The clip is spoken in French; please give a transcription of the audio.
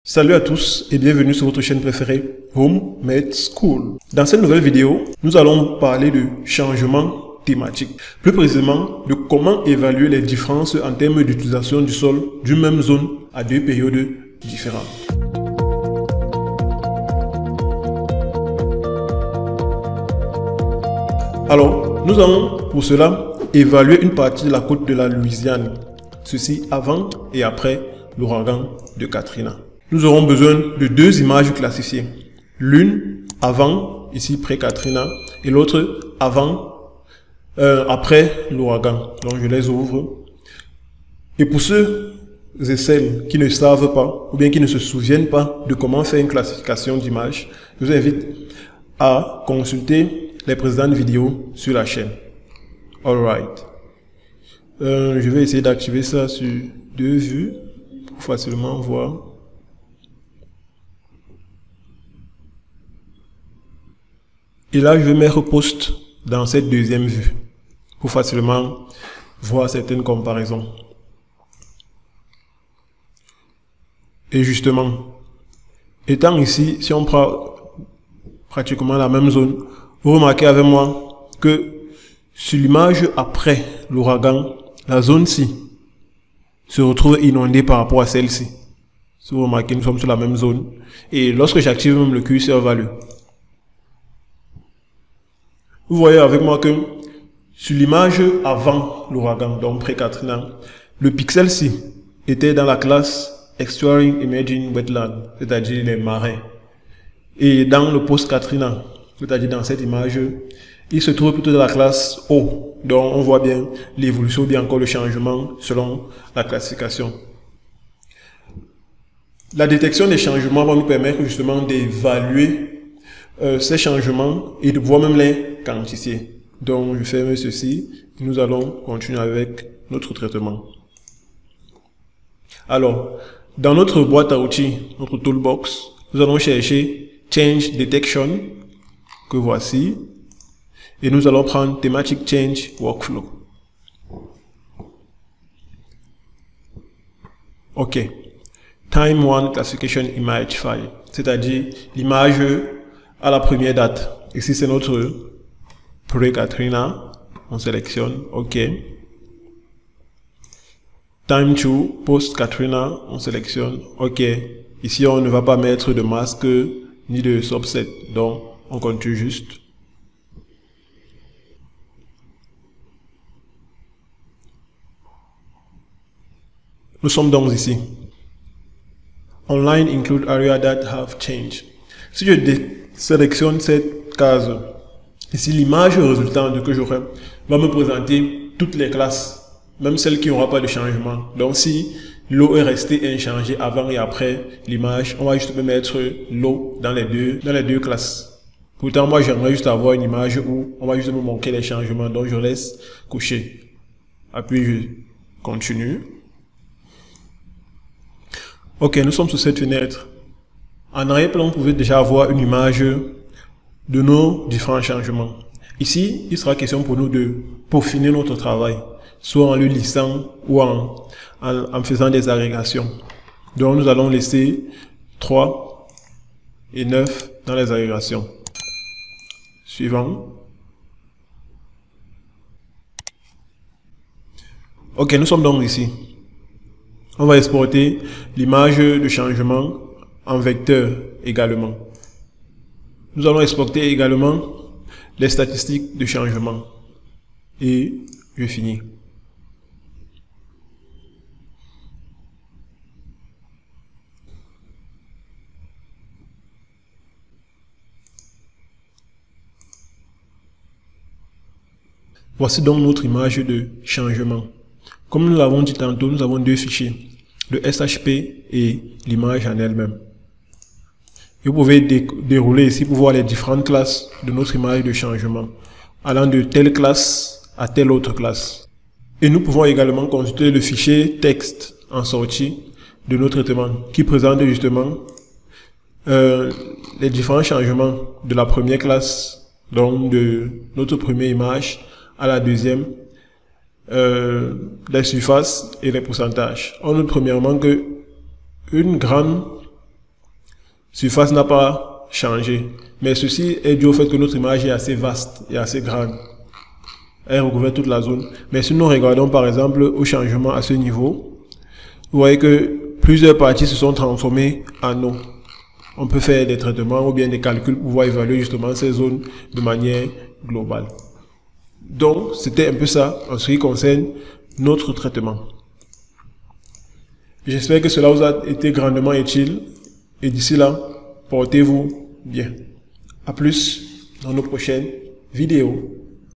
Salut à tous et bienvenue sur votre chaîne préférée Homemade School. Dans cette nouvelle vidéo, nous allons parler de changement thématique. Plus précisément, de comment évaluer les différences en termes d'utilisation du sol d'une même zone à deux périodes différentes. Alors, nous allons pour cela évaluer une partie de la côte de la Louisiane. Ceci avant et après l'ouragan de Katrina. Nous aurons besoin de deux images classifiées. L'une avant, ici pré-Katrina, et l'autre après l'ouragan. Donc je les ouvre. Et pour ceux et celles qui ne savent pas, ou bien qui ne se souviennent pas de comment faire une classification d'images, je vous invite à consulter les précédentes vidéos sur la chaîne. Alright. Je vais essayer d'activer ça sur deux vues pour facilement voir. Et là, je vais mettre post dans cette deuxième vue pour facilement voir certaines comparaisons. Et justement, étant ici, si on prend pratiquement la même zone, vous remarquez avec moi que sur l'image après l'ouragan, la zone-ci se retrouve inondée par rapport à celle-ci. Si vous remarquez, nous sommes sur la même zone. Et lorsque j'active même le curseur value, vous voyez avec moi que sur l'image avant l'ouragan, donc pré-Katrina, le pixel-ci était dans la classe Exploring Emerging Wetland, c'est-à-dire les marais. Et dans le post-Katrina, c'est-à-dire dans cette image, il se trouve plutôt dans la classe O, donc on voit bien l'évolution, bien encore le changement selon la classification. La détection des changements va nous permettre justement d'évaluer ces changements et de voir même les quantifier. Donc je ferme ceci et nous allons continuer avec notre traitement. Alors, dans notre boîte à outils, notre toolbox, nous allons chercher Change Detection, que voici, et nous allons prendre Thematic Change Workflow. OK. Time One Classification Image File, c'est-à-dire l'image à la première date. Ici, c'est notre pré-Katrina. On sélectionne OK. Time to post-Katrina. On sélectionne OK. Ici, on ne va pas mettre de masque ni de subset. Donc, on continue juste. Nous sommes donc ici. Online include area that have changed. Si je sélectionne cette case, ici l'image résultante que j'aurai va me présenter toutes les classes, même celles qui n'auront pas de changement. Donc si l'eau est restée inchangée avant et après l'image, on va juste mettre l'eau dans les deux classes. Pourtant moi j'aimerais juste avoir une image où on va juste me montrer les changements, donc je laisse coucher. Puis je continue. OK, nous sommes sur cette fenêtre. En arrière-plan, vous pouvez déjà avoir une image de nos différents changements. Ici, il sera question pour nous de peaufiner notre travail, soit en le lissant ou en faisant des agrégations. Donc, nous allons laisser 3 et 9 dans les agrégations. Suivant. OK, nous sommes donc ici. On va exporter l'image de changement en vecteur également. Nous allons exporter également les statistiques de changement. Et je finis. Voici donc notre image de changement. Comme nous l'avons dit tantôt, nous avons deux fichiers, le SHP et l'image en elle-même. Et vous pouvez dérouler ici pour voir les différentes classes de notre image de changement, allant de telle classe à telle autre classe. Et nous pouvons également consulter le fichier texte en sortie de notre traitement, qui présente justement les différents changements de la première classe, donc de notre première image à la deuxième, les surfaces et les pourcentages. On note premièrement que une grande Surface n'a pas changé. Mais ceci est dû au fait que notre image est assez vaste et assez grande. Elle recouvre toute la zone. Mais si nous regardons par exemple au changement à ce niveau, vous voyez que plusieurs parties se sont transformées en eau. On peut faire des traitements ou bien des calculs pour pouvoir évaluer justement ces zones de manière globale. Donc, c'était un peu ça en ce qui concerne notre traitement. J'espère que cela vous a été grandement utile et d'ici là, portez-vous bien. À plus dans nos prochaines vidéos.